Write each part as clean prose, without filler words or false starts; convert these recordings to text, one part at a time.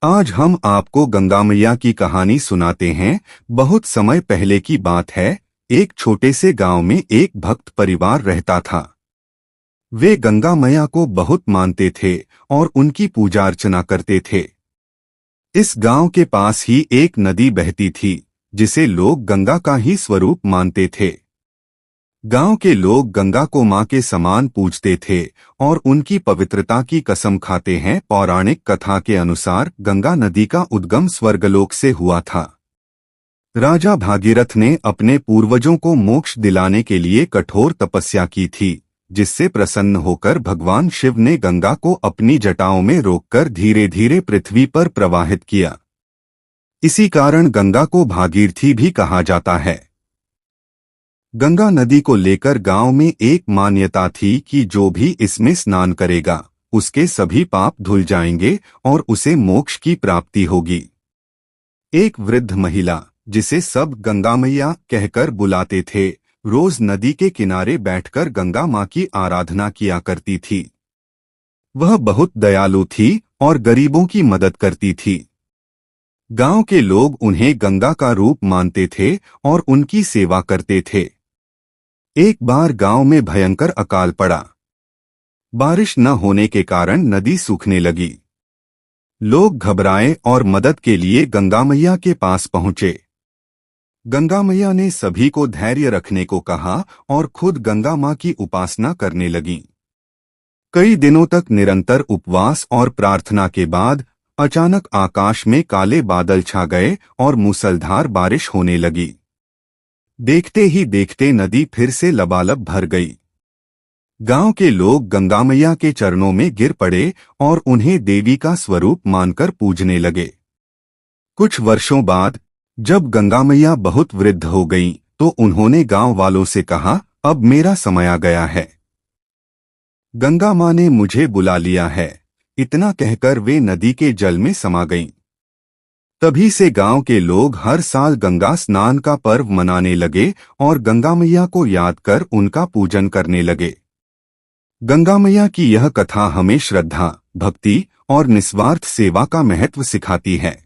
आज हम आपको गंगा मैया की कहानी सुनाते हैं। बहुत समय पहले की बात है। एक छोटे से गांव में एक भक्त परिवार रहता था। वे गंगा मैया को बहुत मानते थे और उनकी पूजा अर्चना करते थे। इस गांव के पास ही एक नदी बहती थी, जिसे लोग गंगा का ही स्वरूप मानते थे। गांव के लोग गंगा को मां के समान पूजते थे और उनकी पवित्रता की कसम खाते हैं। पौराणिक कथा के अनुसार गंगा नदी का उद्गम स्वर्गलोक से हुआ था। राजा भागीरथ ने अपने पूर्वजों को मोक्ष दिलाने के लिए कठोर तपस्या की थी, जिससे प्रसन्न होकर भगवान शिव ने गंगा को अपनी जटाओं में रोककर धीरे धीरे पृथ्वी पर प्रवाहित किया। इसी कारण गंगा को भागीरथी भी कहा जाता है। गंगा नदी को लेकर गांव में एक मान्यता थी कि जो भी इसमें स्नान करेगा, उसके सभी पाप धुल जाएंगे और उसे मोक्ष की प्राप्ति होगी। एक वृद्ध महिला, जिसे सब गंगा मैया कहकर बुलाते थे, रोज नदी के किनारे बैठकर गंगा मां की आराधना किया करती थी। वह बहुत दयालु थी और गरीबों की मदद करती थी। गांव के लोग उन्हें गंगा का रूप मानते थे और उनकी सेवा करते थे। एक बार गांव में भयंकर अकाल पड़ा। बारिश न होने के कारण नदी सूखने लगी। लोग घबराए और मदद के लिए गंगा मैया के पास पहुंचे। गंगा मैया ने सभी को धैर्य रखने को कहा और खुद गंगा मां की उपासना करने लगीं। कई दिनों तक निरंतर उपवास और प्रार्थना के बाद अचानक आकाश में काले बादल छा गए और मूसलधार बारिश होने लगी। देखते ही देखते नदी फिर से लबालब भर गई। गांव के लोग गंगा मैया के चरणों में गिर पड़े और उन्हें देवी का स्वरूप मानकर पूजने लगे। कुछ वर्षों बाद जब गंगा मैया बहुत वृद्ध हो गईं, तो उन्होंने गांव वालों से कहा, अब मेरा समय आ गया है। गंगा मां ने मुझे बुला लिया है। इतना कहकर वे नदी के जल में समा गईं। तभी से गांव के लोग हर साल गंगा स्नान का पर्व मनाने लगे और गंगा मैया को याद कर उनका पूजन करने लगे। गंगा मैया की यह कथा हमें श्रद्धा, भक्ति और निस्वार्थ सेवा का महत्व सिखाती है।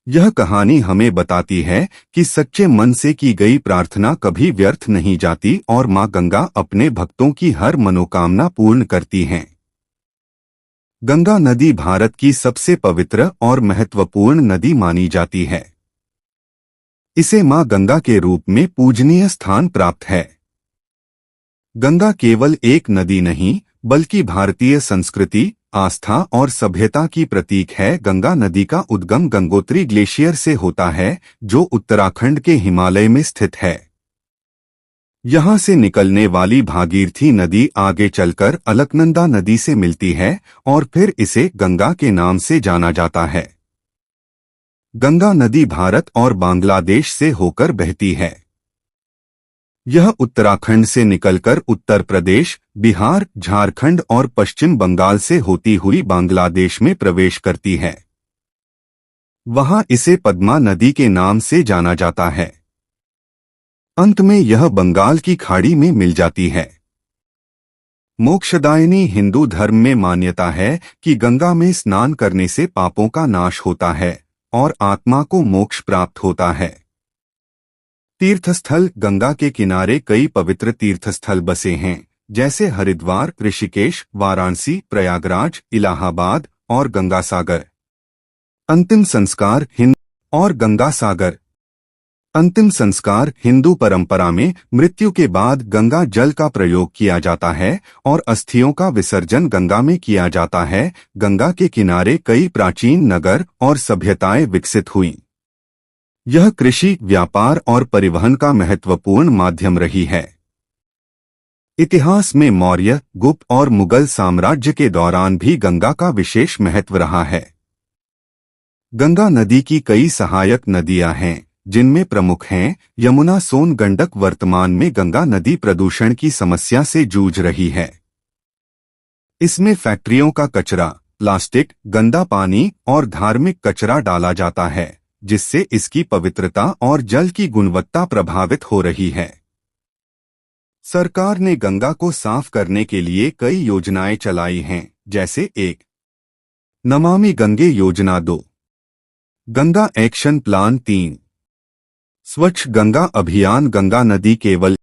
यह कहानी हमें बताती है कि सच्चे मन से की गई प्रार्थना कभी व्यर्थ नहीं जाती और मां गंगा अपने भक्तों की हर मनोकामना पूर्ण करती हैं। गंगा नदी भारत की सबसे पवित्र और महत्वपूर्ण नदी मानी जाती है। इसे मां गंगा के रूप में पूजनीय स्थान प्राप्त है। गंगा केवल एक नदी नहीं, बल्कि भारतीय संस्कृति, आस्था और सभ्यता की प्रतीक है। गंगा नदी का उद्गम गंगोत्री ग्लेशियर से होता है, जो उत्तराखंड के हिमालय में स्थित है। यहाँ से निकलने वाली भागीरथी नदी आगे चलकर अलकनंदा नदी से मिलती है और फिर इसे गंगा के नाम से जाना जाता है। गंगा नदी भारत और बांग्लादेश से होकर बहती है। यह उत्तराखंड से निकलकर उत्तर प्रदेश, बिहार, झारखंड और पश्चिम बंगाल से होती हुई बांग्लादेश में प्रवेश करती है। वहां इसे पद्मा नदी के नाम से जाना जाता है। अंत में यह बंगाल की खाड़ी में मिल जाती है। मोक्षदायिनी हिंदू धर्म में मान्यता है कि गंगा में स्नान करने से पापों का नाश होता है और आत्मा को मोक्ष प्राप्त होता है। तीर्थस्थल गंगा के किनारे कई पवित्र तीर्थस्थल बसे हैं, जैसे हरिद्वार, ऋषिकेश, वाराणसी, प्रयागराज, इलाहाबाद और गंगासागर। अंतिम संस्कार अंतिम संस्कार हिंदू परंपरा में मृत्यु के बाद गंगा जल का प्रयोग किया जाता है और अस्थियों का विसर्जन गंगा में किया जाता है। गंगा के किनारे कई प्राचीन नगर और सभ्यताएं विकसित हुईं। यह कृषि, व्यापार और परिवहन का महत्वपूर्ण माध्यम रही है। इतिहास में मौर्य, गुप्त और मुगल साम्राज्य के दौरान भी गंगा का विशेष महत्व रहा है। गंगा नदी की कई सहायक नदियां हैं, जिनमें प्रमुख हैं यमुना, सोन, गंडक। वर्तमान में गंगा नदी प्रदूषण की समस्या से जूझ रही है। इसमें फैक्ट्रियों का कचरा, प्लास्टिक, गंदा पानी और धार्मिक कचरा डाला जाता है, जिससे इसकी पवित्रता और जल की गुणवत्ता प्रभावित हो रही है। सरकार ने गंगा को साफ करने के लिए कई योजनाएं चलाई हैं, जैसे 1 नमामि गंगे योजना 2, गंगा एक्शन प्लान 3, स्वच्छ गंगा अभियान। गंगा नदी केवल